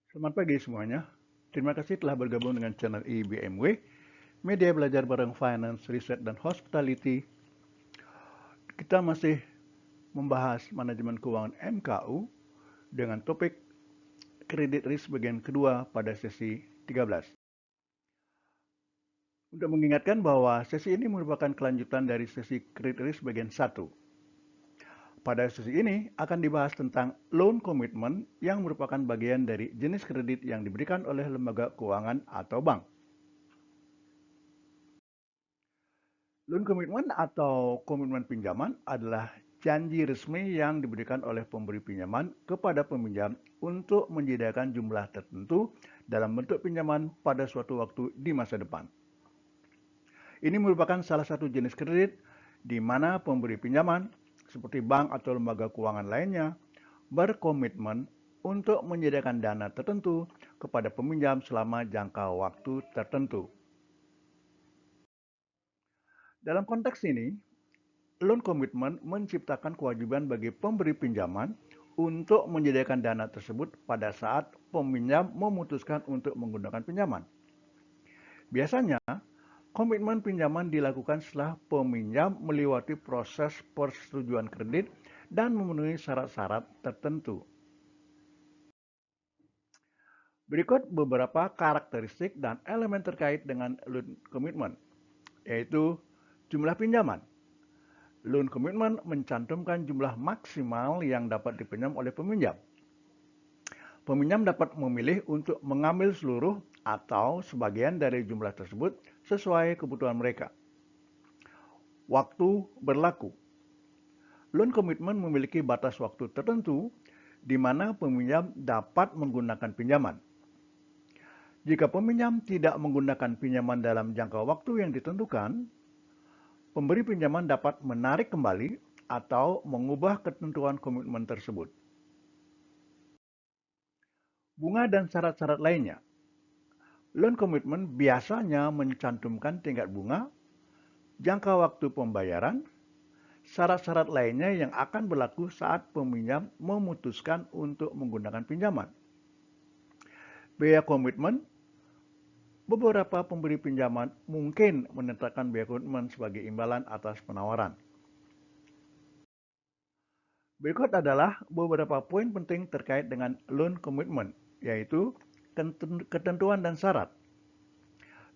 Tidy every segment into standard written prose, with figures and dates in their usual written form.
Selamat pagi semuanya. Terima kasih telah bergabung dengan channel IBMW, media belajar bareng finance, riset, dan hospitality. Kita masih membahas manajemen keuangan MKU dengan topik kredit risk bagian kedua pada sesi 13. Untuk mengingatkan bahwa sesi ini merupakan kelanjutan dari sesi kredit risk bagian 1. Pada sesi ini akan dibahas tentang loan commitment yang merupakan bagian dari jenis kredit yang diberikan oleh lembaga keuangan atau bank. Loan commitment atau komitmen pinjaman adalah janji resmi yang diberikan oleh pemberi pinjaman kepada peminjam untuk menyediakan jumlah tertentu dalam bentuk pinjaman pada suatu waktu di masa depan. Ini merupakan salah satu jenis kredit di mana pemberi pinjaman, seperti bank atau lembaga keuangan lainnya, berkomitmen untuk menyediakan dana tertentu kepada peminjam selama jangka waktu tertentu. Dalam konteks ini, loan commitment menciptakan kewajiban bagi pemberi pinjaman untuk menyediakan dana tersebut pada saat peminjam memutuskan untuk menggunakan pinjaman. Biasanya, komitmen pinjaman dilakukan setelah peminjam melewati proses persetujuan kredit dan memenuhi syarat-syarat tertentu. Berikut beberapa karakteristik dan elemen terkait dengan loan commitment, yaitu jumlah pinjaman. Loan commitment mencantumkan jumlah maksimal yang dapat dipinjam oleh peminjam. Peminjam dapat memilih untuk mengambil seluruh atau sebagian dari jumlah tersebut sesuai kebutuhan mereka. Waktu berlaku. Loan commitment memiliki batas waktu tertentu di mana peminjam dapat menggunakan pinjaman. Jika peminjam tidak menggunakan pinjaman dalam jangka waktu yang ditentukan, pemberi pinjaman dapat menarik kembali atau mengubah ketentuan komitmen tersebut. Bunga dan syarat-syarat lainnya. Loan commitment biasanya mencantumkan tingkat bunga, jangka waktu pembayaran, syarat-syarat lainnya yang akan berlaku saat peminjam memutuskan untuk menggunakan pinjaman. Biaya komitmen. Beberapa pemberi pinjaman mungkin menetapkan biaya komitmen sebagai imbalan atas penawaran. Berikut adalah beberapa poin penting terkait dengan loan commitment, yaitu ketentuan dan syarat.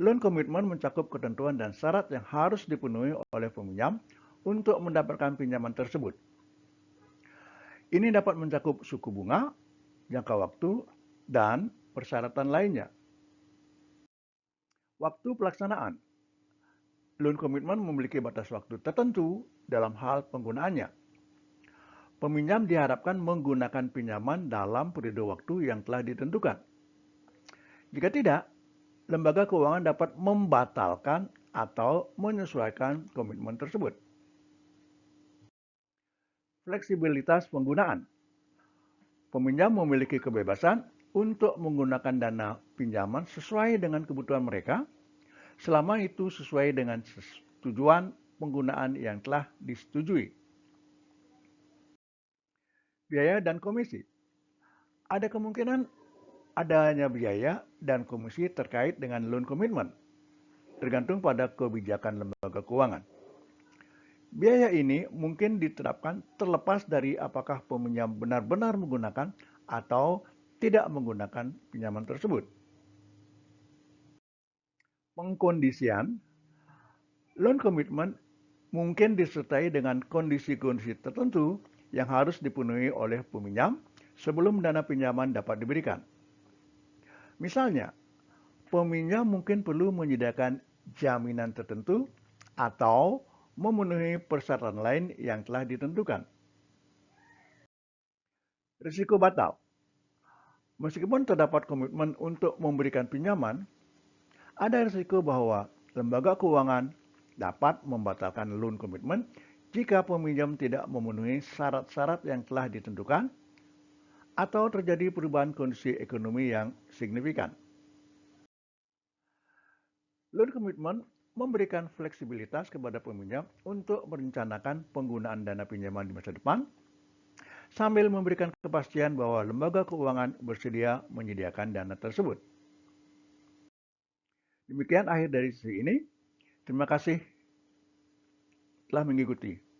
Loan commitment mencakup ketentuan dan syarat yang harus dipenuhi oleh peminjam untuk mendapatkan pinjaman tersebut. Ini dapat mencakup suku bunga, jangka waktu, dan persyaratan lainnya. Waktu pelaksanaan. Loan commitment memiliki batas waktu tertentu dalam hal penggunaannya. Peminjam diharapkan menggunakan pinjaman dalam periode waktu yang telah ditentukan. Jika tidak, lembaga keuangan dapat membatalkan atau menyesuaikan komitmen tersebut. Fleksibilitas penggunaan. Peminjam memiliki kebebasan untuk menggunakan dana pinjaman sesuai dengan kebutuhan mereka, selama itu sesuai dengan tujuan penggunaan yang telah disetujui. Biaya dan komisi. Ada kemungkinan adanya biaya dan komisi terkait dengan loan commitment, tergantung pada kebijakan lembaga keuangan. Biaya ini mungkin diterapkan terlepas dari apakah peminjam benar-benar menggunakan atau tidak menggunakan pinjaman tersebut. Pengkondisian. Loan commitment mungkin disertai dengan kondisi-kondisi tertentu yang harus dipenuhi oleh peminjam sebelum dana pinjaman dapat diberikan. Misalnya, peminjam mungkin perlu menyediakan jaminan tertentu atau memenuhi persyaratan lain yang telah ditentukan. Risiko batal. Meskipun terdapat komitmen untuk memberikan pinjaman, ada risiko bahwa lembaga keuangan dapat membatalkan loan commitment jika peminjam tidak memenuhi syarat-syarat yang telah ditentukan atau terjadi perubahan kondisi ekonomi yang signifikan. Loan commitment memberikan fleksibilitas kepada peminjam untuk merencanakan penggunaan dana pinjaman di masa depan, sambil memberikan kepastian bahwa lembaga keuangan bersedia menyediakan dana tersebut. Demikian akhir dari sesi ini. Terima kasih telah mengikuti.